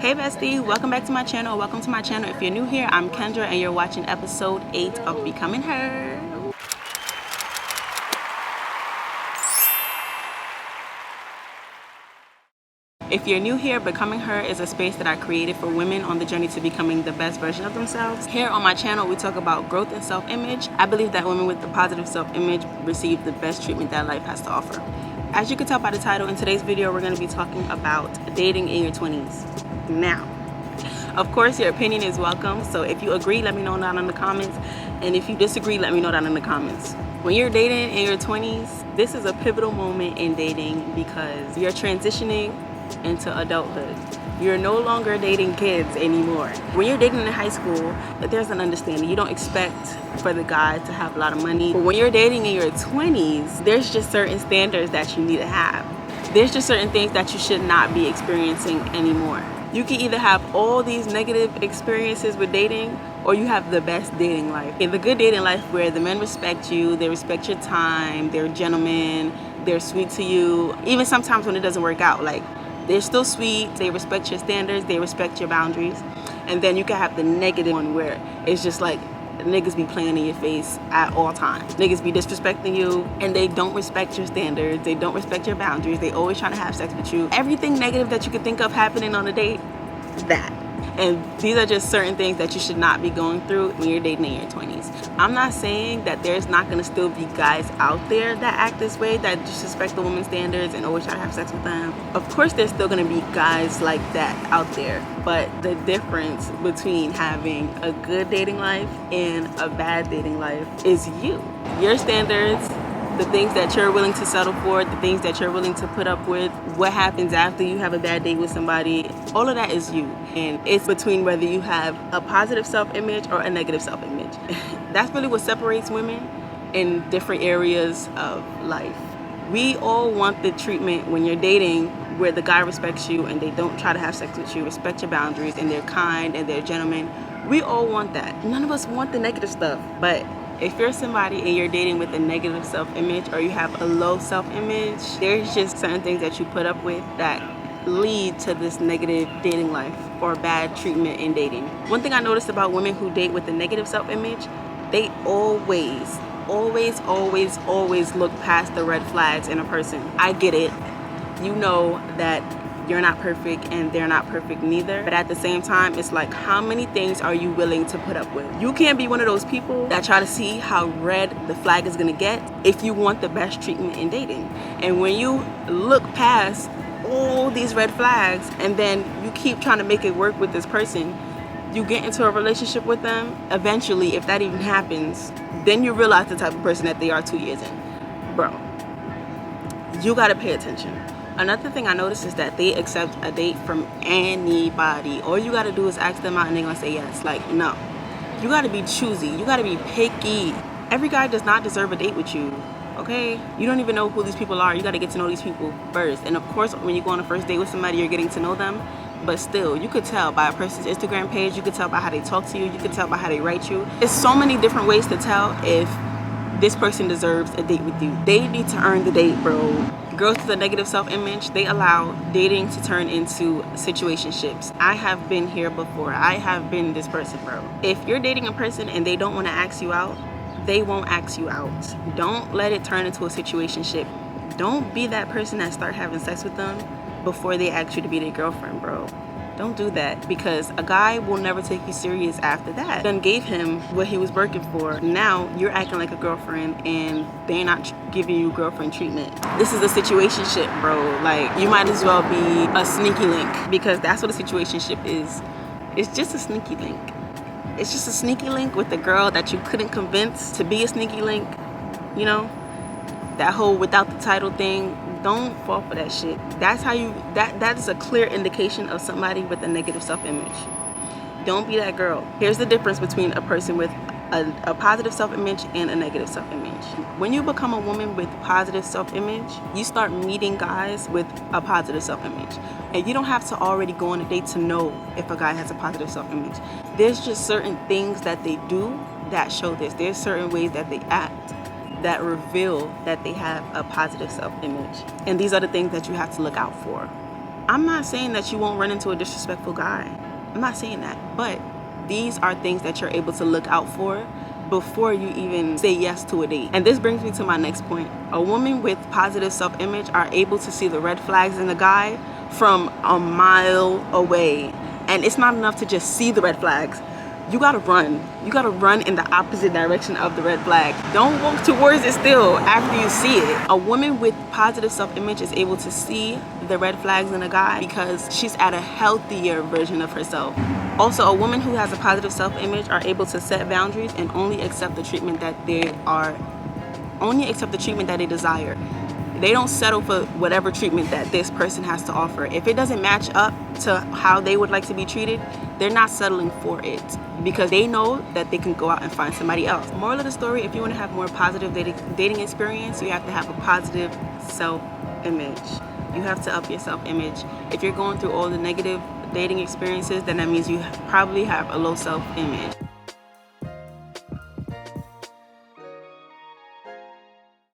Hey bestie, welcome back to my channel. Welcome to my channel. If you're new here, I'm Kendra and you're watching episode 8 of Becoming Her. If you're new here, Becoming Her is a space that I created for women on the journey to becoming the best version of themselves. Here on my channel, we talk about growth and self-image. I believe that women with the positive self-image receive the best treatment that life has to offer. As you can tell by the title, in today's video, we're going to be talking about dating in your 20s. Now, of course, your opinion is welcome. So if you agree, let me know down in the comments. And if you disagree, let me know down in the comments. When you're dating in your 20s, this is a pivotal moment in dating because you're transitioning into adulthood. You're no longer dating kids anymore. When you're dating in high school, there's an understanding. You don't expect for the guy to have a lot of money. But when you're dating in your 20s, there's just certain standards that you need to have. There's just certain things that you should not be experiencing anymore. You can either have all these negative experiences with dating, or you have the best dating life. In the good dating life where the men respect you, they respect your time, they're gentlemen, they're sweet to you. Even sometimes when it doesn't work out, like they're still sweet, they respect your standards, they respect your boundaries. And then you can have the negative one where it's just like niggas be playing in your face at all times. Niggas be disrespecting you and they don't respect your standards, they don't respect your boundaries, they always trying to have sex with you. Everything negative that you could think of happening on a date, that. And these are just certain things that you should not be going through when you're dating in your 20s. I'm not saying that there's not going to still be guys out there that act this way, that disrespect the woman's standards and always try to have sex with them. Of course, there's still going to be guys like that out there. But the difference between having a good dating life and a bad dating life is you. Your standards, the things that you're willing to settle for, the things that you're willing to put up with, what happens after you have a bad date with somebody, all of that is you. And it's between whether you have a positive self-image or a negative self-image. That's really what separates women in different areas of life. We all want the treatment when you're dating where the guy respects you and they don't try to have sex with you, respect your boundaries, and they're kind and they're gentlemen. We all want that. None of us want the negative stuff, but if you're somebody and you're dating with a negative self-image or you have a low self-image, there's just certain things that you put up with that lead to this negative dating life or bad treatment in dating. One thing I noticed about women who date with a negative self-image, they always look past the red flags in a person. I get it. You know that you're not perfect and they're not perfect neither, but at the same time it's like, how many things are you willing to put up with? You can't be one of those people that try to see how red the flag is gonna get if you want the best treatment in dating. And when you look past all these red flags and then you keep trying to make it work with this person, you get into a relationship with them, eventually, if that even happens, then you realize the type of person that they are 2 years in. Bro, you gotta pay attention. Another thing I noticed is that they accept a date from anybody. All you gotta do is ask them out and they're gonna say yes. Like, no. You gotta be choosy. You gotta be picky. Every guy does not deserve a date with you, okay? You don't even know who these people are. You gotta get to know these people first. And of course, when you go on a first date with somebody, you're getting to know them. But still, you could tell by a person's Instagram page. You could tell by how they talk to you. You could tell by how they write you. There's so many different ways to tell if this person deserves a date with you. They need to earn the date, bro. Girls with a negative self-image, they allow dating to turn into situationships. I have been here before. I have been this person, bro. If you're dating a person and they don't want to ask you out, they won't ask you out. Don't let it turn into a situationship. Don't be that person that start having sex with them before they ask you to be their girlfriend, bro. Don't do that, because a guy will never take you serious after that. Then gave him what he was working for. Now you're acting like a girlfriend and they're not giving you girlfriend treatment. This is a situationship, bro. Like, you might as well be a sneaky link, because that's what a situationship is. It's just a sneaky link. It's just a sneaky link with the girl that you couldn't convince to be a sneaky link. You know, that whole without the title thing. Don't fall for that shit. That's how you, that is a clear indication of somebody with a negative self-image. Don't be that girl. Here's the difference between a person with a positive self-image and a negative self-image. When you become a woman with positive self-image, you start meeting guys with a positive self-image. And you don't have to already go on a date to know if a guy has a positive self-image. There's just certain things that they do that show this. There's certain ways that they act that reveal that they have a positive self-image. And these are the things that you have to look out for. I'm not saying that you won't run into a disrespectful guy. I'm not saying that, but these are things that you're able to look out for before you even say yes to a date. And this brings me to my next point. A woman with positive self-image are able to see the red flags in the guy from a mile away. And it's not enough to just see the red flags. You gotta run. You gotta run in the opposite direction of the red flag. Don't walk towards it still after you see it. A woman with positive self-image is able to see the red flags in a guy because she's at a healthier version of herself. Also, a woman who has a positive self-image are able to set boundaries and only accept the treatment that they desire. They don't settle for whatever treatment that this person has to offer. If it doesn't match up to how they would like to be treated, they're not settling for it because they know that they can go out and find somebody else. Moral of the story, if you want to have more positive dating experience, you have to have a positive self-image. You have to up your self-image. If you're going through all the negative dating experiences, then that means you probably have a low self-image.